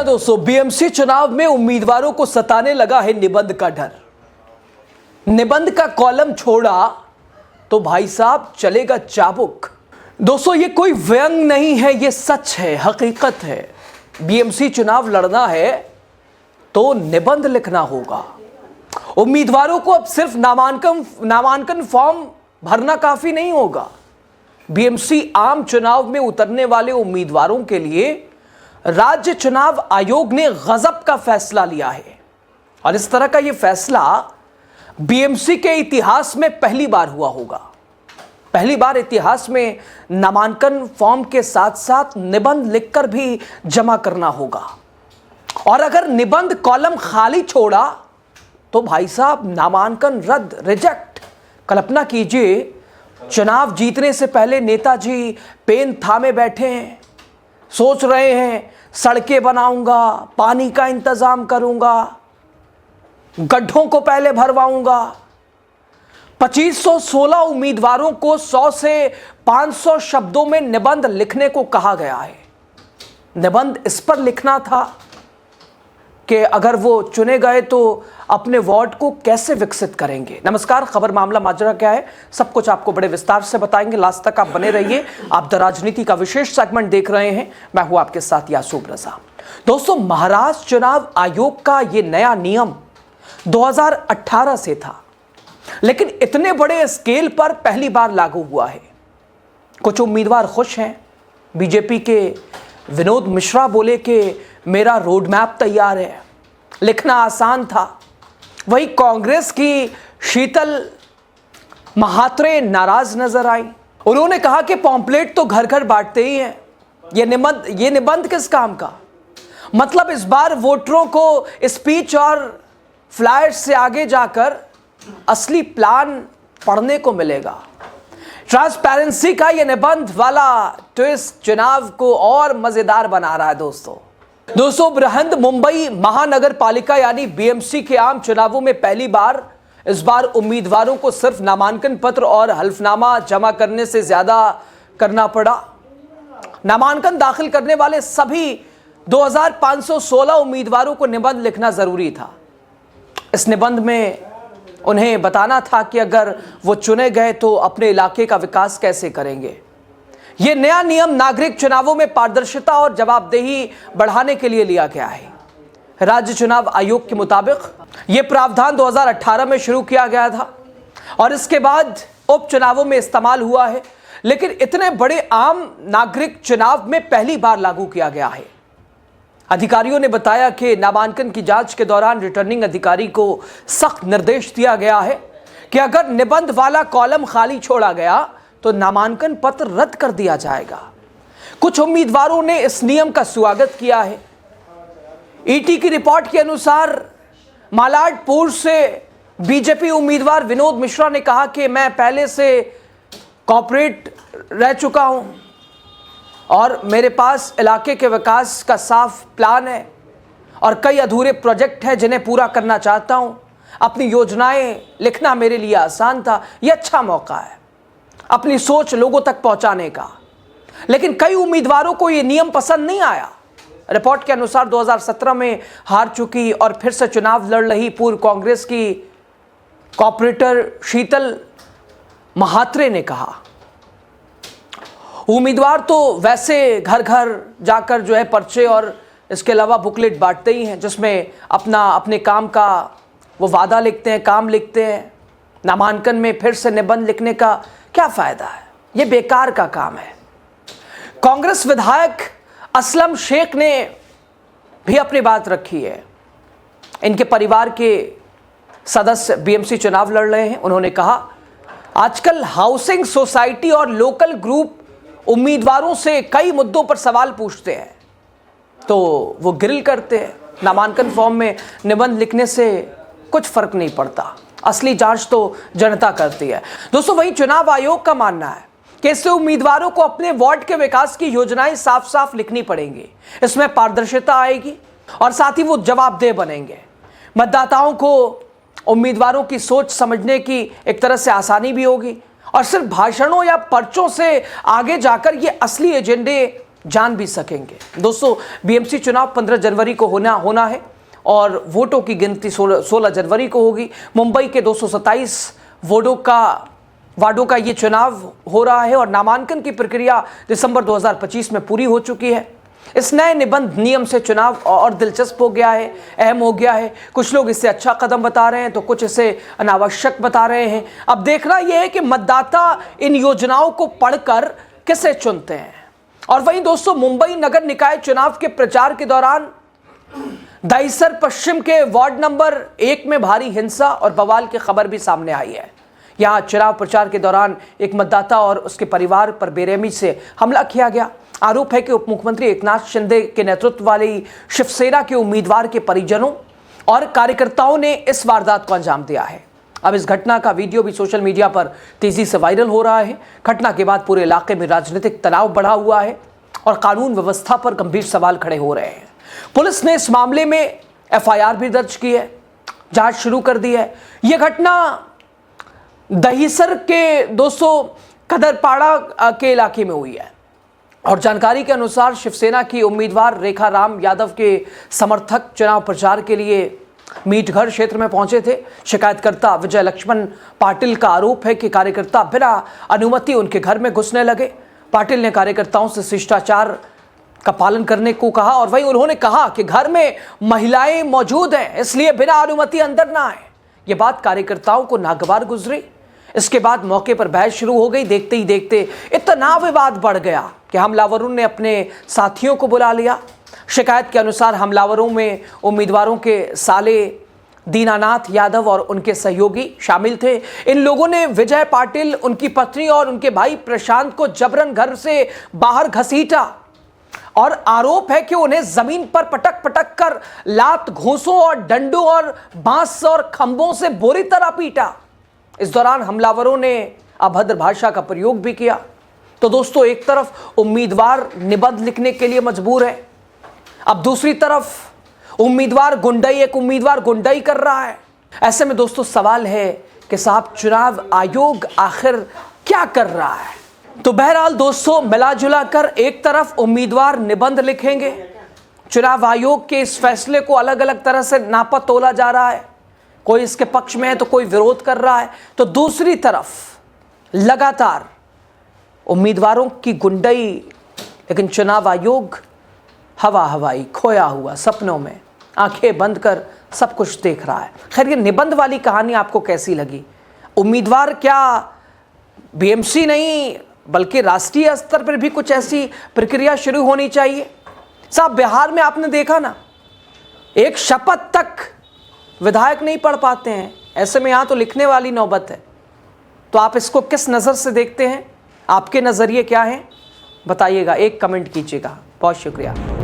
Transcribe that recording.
जी हाँ दोस्तों, बीएमसी चुनाव में उम्मीदवारों को सताने लगा है निबंध का डर। निबंध का कॉलम छोड़ा तो भाई साहब चलेगा चाबुक। दोस्तों ये कोई व्यंग नहीं है, ये सच है, हकीकत है। बीएमसी चुनाव लड़ना है तो निबंध लिखना होगा। उम्मीदवारों को अब सिर्फ नामांकन फॉर्म भरना काफी नहीं होगा। बीएमसी आम चुनाव में उतरने वाले उम्मीदवारों के लिए राज्य चुनाव आयोग ने गजब का फैसला लिया है और इस तरह का यह फैसला बीएमसी के इतिहास में पहली बार हुआ होगा। पहली बार इतिहास में नामांकन फॉर्म के साथ साथ निबंध लिखकर भी जमा करना होगा और अगर निबंध कॉलम खाली छोड़ा तो भाई साहब नामांकन रद्द, रिजेक्ट। कल्पना कीजिए, चुनाव जीतने से पहले नेताजी पेन थामे बैठे हैं, सोच रहे हैं सड़कें बनाऊंगा, पानी का इंतजाम करूंगा, गड्ढों को पहले भरवाऊंगा। 2516 उम्मीदवारों को 100 से 500 शब्दों में निबंध लिखने को कहा गया है। निबंध इस पर लिखना था कि अगर वो चुने गए तो अपने वार्ड को कैसे विकसित करेंगे। नमस्कार, खबर मामला माजरा क्या है, सब कुछ आपको बड़े विस्तार से बताएंगे। लास्ट तक आप बने रहिए। आप द राजनीति का विशेष सेगमेंट देख रहे हैं, मैं हूं आपके साथ यासूब रजा। दोस्तों, महाराष्ट्र चुनाव आयोग का ये नया नियम 2018 से था, लेकिन इतने बड़े स्केल पर पहली बार लागू हुआ है। कुछ उम्मीदवार खुश हैं। बीजेपी के विनोद मिश्रा बोले कि मेरा रोड मैप तैयार है, लिखना आसान था। वही कांग्रेस की शीतल महात्रे नाराज नजर आई। उन्होंने कहा कि पॉम्पलेट तो घर घर बांटते ही हैं, ये निबंध किस काम का। मतलब इस बार वोटरों को स्पीच और फ्लायर्स से आगे जाकर असली प्लान पढ़ने को मिलेगा। ट्रांसपेरेंसी का ये निबंध वाला ट्विस्ट चुनाव को और मजेदार बना रहा है। दोस्तों बृहद मुंबई महानगर पालिका यानी बीएमसी के आम चुनावों में पहली बार इस बार उम्मीदवारों को सिर्फ नामांकन पत्र और हल्फनामा जमा करने से ज्यादा करना पड़ा। नामांकन दाखिल करने वाले सभी 2516 उम्मीदवारों को निबंध लिखना जरूरी था। इस निबंध में उन्हें बताना था कि अगर वो चुने गए तो अपने इलाके का विकास कैसे करेंगे। यह नया नियम नागरिक चुनावों में पारदर्शिता और जवाबदेही बढ़ाने के लिए लिया गया है। राज्य चुनाव आयोग के मुताबिक यह प्रावधान 2018 में शुरू किया गया था और इसके बाद उपचुनावों में इस्तेमाल हुआ है, लेकिन इतने बड़े आम नागरिक चुनाव में पहली बार लागू किया गया है। अधिकारियों ने बताया कि नामांकन की जांच के दौरान रिटर्निंग अधिकारी को सख्त निर्देश दिया गया है कि अगर निबंध वाला कॉलम खाली छोड़ा गया तो नामांकन पत्र रद्द कर दिया जाएगा। कुछ उम्मीदवारों ने इस नियम का स्वागत किया है। ईटी की रिपोर्ट के अनुसार मालाडपुर से बीजेपी उम्मीदवार विनोद मिश्रा ने कहा कि मैं पहले से कॉर्पोरेट रह चुका हूं और मेरे पास इलाके के विकास का साफ प्लान है और कई अधूरे प्रोजेक्ट हैं जिन्हें पूरा करना चाहता हूं। अपनी योजनाएं लिखना मेरे लिए आसान था। यह अच्छा मौका है अपनी सोच लोगों तक पहुंचाने का। लेकिन कई उम्मीदवारों को यह नियम पसंद नहीं आया। रिपोर्ट के अनुसार 2017 में हार चुकी और फिर से चुनाव लड़ रही पूर्व कांग्रेस की कॉर्पोरेटर शीतल महात्रे ने कहा, उम्मीदवार तो वैसे घर घर जाकर जो है पर्चे और इसके अलावा बुकलेट बांटते ही हैं, जिसमें अपने काम का वो वादा लिखते हैं, काम लिखते हैं। नामांकन में फिर से निबंध लिखने का क्या फायदा है, ये बेकार का काम है। कांग्रेस विधायक असलम शेख ने भी अपनी बात रखी है। इनके परिवार के सदस्य बीएमसी चुनाव लड़ रहे हैं। उन्होंने कहा, आजकल हाउसिंग सोसाइटी और लोकल ग्रुप उम्मीदवारों से कई मुद्दों पर सवाल पूछते हैं तो वो ग्रिल करते हैं। नामांकन फॉर्म में निबंध लिखने से कुछ फर्क नहीं पड़ता, असली जांच तो जनता करती है। दोस्तों, वहीं चुनाव आयोग का मानना है कि इससे उम्मीदवारों को अपने वार्ड के विकास की योजनाएं साफ साफ लिखनी पड़ेंगी। इसमें पारदर्शिता आएगी और साथ ही वो जवाबदेह बनेंगे। मतदाताओं को उम्मीदवारों की सोच समझने की एक तरह से आसानी भी होगी और सिर्फ भाषणों या पर्चों से आगे जाकर ये असली एजेंडे जान भी सकेंगे। दोस्तों, बीएमसी चुनाव 15 जनवरी को होना है और वोटों की गिनती 16 जनवरी को होगी। मुंबई के 227 वार्डों का ये चुनाव हो रहा है और नामांकन की प्रक्रिया दिसंबर 2025 में पूरी हो चुकी है। इस नए निबंध नियम से चुनाव और दिलचस्प हो गया है, अहम हो गया है। कुछ लोग इसे अच्छा कदम बता रहे हैं तो कुछ इसे अनावश्यक बता रहे हैं। अब देखना यह है कि मतदाता इन योजनाओं को पढ़कर किसे चुनते हैं। और वहीं दोस्तों, मुंबई नगर निकाय चुनाव के प्रचार के दौरान दहिसर पश्चिम के वार्ड नंबर 1 में भारी हिंसा और बवाल की खबर भी सामने आई है। यहां चुनाव प्रचार के दौरान एक मतदाता और उसके परिवार पर बेरहमी से हमला किया गया। आरोप है कि उप मुख्यमंत्री एकनाथ शिंदे के नेतृत्व वाली शिवसेना के उम्मीदवार के परिजनों और कार्यकर्ताओं ने इस वारदात को अंजाम दिया है। अब इस घटना का वीडियो भी सोशल मीडिया पर तेजी से वायरल हो रहा है। घटना के बाद पूरे इलाके में राजनीतिक तनाव बढ़ा हुआ है और कानून व्यवस्था पर गंभीर सवाल खड़े हो रहे हैं। पुलिस ने इस मामले में एफआईआर भी दर्ज की है, जांच शुरू कर दी है। यह घटना दहिसर के 200 कदरपाड़ा के इलाके में हुई है और जानकारी के अनुसार शिवसेना की उम्मीदवार रेखा राम यादव के समर्थक चुनाव प्रचार के लिए मीटघर क्षेत्र में पहुंचे थे। शिकायतकर्ता विजय लक्ष्मण पाटिल का आरोप है कि कार्यकर्ता बिना अनुमति उनके घर में घुसने लगे। पाटिल ने कार्यकर्ताओं से शिष्टाचार का पालन करने को कहा और वहीं उन्होंने कहा कि घर में महिलाएं मौजूद हैं, इसलिए बिना अनुमति अंदर ना आए। ये बात कार्यकर्ताओं को नागवार गुजरी। इसके बाद मौके पर बहस शुरू हो गई। देखते ही देखते इतना विवाद बढ़ गया कि हमलावरों ने अपने साथियों को बुला लिया। शिकायत के अनुसार हमलावरों में उम्मीदवारों के साले दीनानाथ यादव और उनके सहयोगी शामिल थे। इन लोगों ने विजय पाटिल, उनकी पत्नी और उनके भाई प्रशांत को जबरन घर से बाहर घसीटा और आरोप है कि उन्हें जमीन पर पटक पटक कर लात, घूंसों और डंडों और बांस और खंभों से बुरी तरह पीटा। इस दौरान हमलावरों ने अभद्र भाषा का प्रयोग भी किया। तो दोस्तों, एक तरफ उम्मीदवार निबंध लिखने के लिए मजबूर है, अब दूसरी तरफ एक उम्मीदवार गुंडाई कर रहा है। ऐसे में दोस्तों सवाल है कि साहब, चुनाव आयोग आखिर क्या कर रहा है? तो बहरहाल दोस्तों, मिला जुला कर एक तरफ उम्मीदवार निबंध लिखेंगे, चुनाव आयोग के इस फैसले को अलग अलग तरह से नापा तोला जा रहा है। कोई इसके पक्ष में है तो कोई विरोध कर रहा है, तो दूसरी तरफ लगातार उम्मीदवारों की गुंडाई। लेकिन चुनाव आयोग हवाई खोया हुआ सपनों में आंखें बंद कर सब कुछ देख रहा है। खैर, ये निबंध वाली कहानी आपको कैसी लगी? उम्मीदवार क्या बीएमसी नहीं बल्कि राष्ट्रीय स्तर पर भी कुछ ऐसी प्रक्रिया शुरू होनी चाहिए? साहब, बिहार में आपने देखा ना, एक शपथ तक विधायक नहीं पढ़ पाते हैं। ऐसे में यहां तो लिखने वाली नौबत है। तो आप इसको किस नज़र से देखते हैं? आपके नज़रिए क्या हैं? बताइएगा, एक कमेंट कीजिएगा। बहुत शुक्रिया।